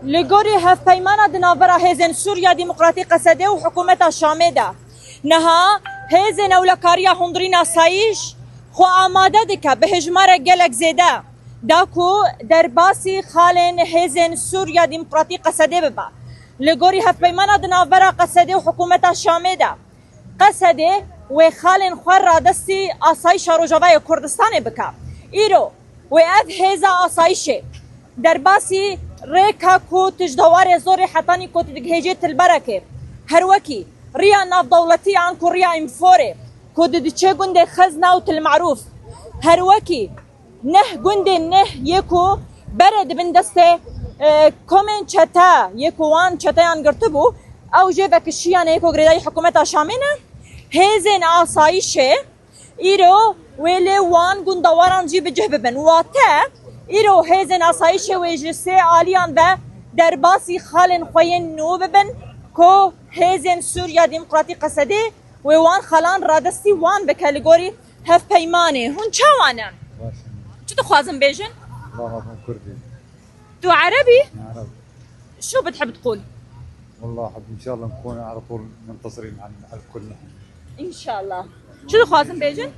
لگوری هف پیمانا دنابرا هیزن سوریا ديمقراطي قصده و حکومت شامه ده نها هیزن اولکاریا هندرین آسایش خو آماده دکه به هجمار گلک زیده داکو در باسی خالن هیزن سوریا ديمقراطي قصده ببا لگوری هف پیمانا دنابرا قصده و حکومت شامه ده قصده و خالن خوار را دستی آسایش روجاوای کردستان بکه ایرو و اف هیزا آسایشه در باسی ریکا کو تجدوار زور حتانی کو تدگهجه تلبرکه هر وکی ریا ناف دولتی عن کو ریا انفوره کو ددچه گنده خزنا و تلمعروف هر وکی نه گنده نه یکو برد بندسته کومن چتا یکو وان چتایان گرتبو او جه وکشیان یکو گریدای حکومت شامینه هیزن آسایشه ایرو ویلی وان گندواران جی بجه ببن واته ایرو هیزن آسایشه و اجلسه آلیان و در باسی خالن خوین نو ببن که هیزن سوریا ديمقراطي قصده و وان خالان رادستی وان بکالگوری هف پیمانه هون چه وانن؟ چه تخوازم بیجن؟ والله أفهم كردي. تو عربي؟ عربي. شو بتحب تقول؟ والله أحب إن شاء الله نكون على طول منتصرين على الكل نحن. ان شاء الله شو تخوازم بیجن؟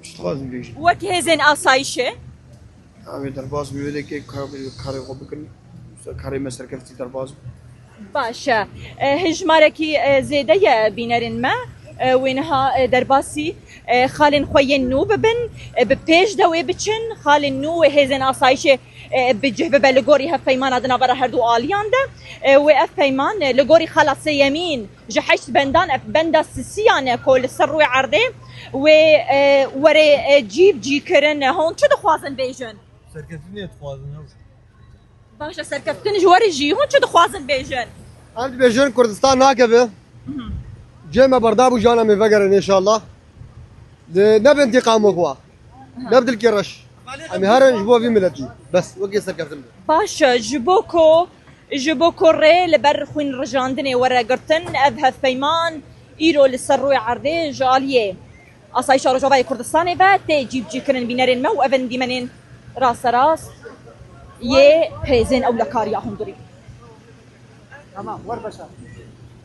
مش لازم بيجي وك هیزن آسایشه عم درباز بيقول لك كاري غوبكن كاري مسر كفتي درباز باشه هجمارکی زیده بینرین ما وینها درباسی خالن خوین نو ببن بپیش دوی بچن خالن نو هیزن آسایش بجه بلگوری هف پیمان ادنا برا هر دو آلیان ده و اف پیمان لگوری خلاص یمین جحشت بندان اف بندا سیسیان کل سر روی عرضه و وره جیب جی کرن هون چه دخوازن بیجن؟ سرکردنی اتخوازن باشه سرکفتن جواری جی هون چه دخوازن بیجن؟ عند بيجون كردستان ناكبه جيما بردابو جانا من فقرن ان شاء الله نبي انتقام وقوة نبدل الكرش عم هرن جبوه في ملتي بس وقي سكرتم باشه جبوكو ري لبر خوين رجاندني ورا قرتن اذهب فيمان ايرو للسروي عرضي جاليه اصايش رجوباي كردستاني با تجيب جيكرن بينرين ما وافن ديمنين راس يه هيزن او لكاريا هندري تمام ور بشر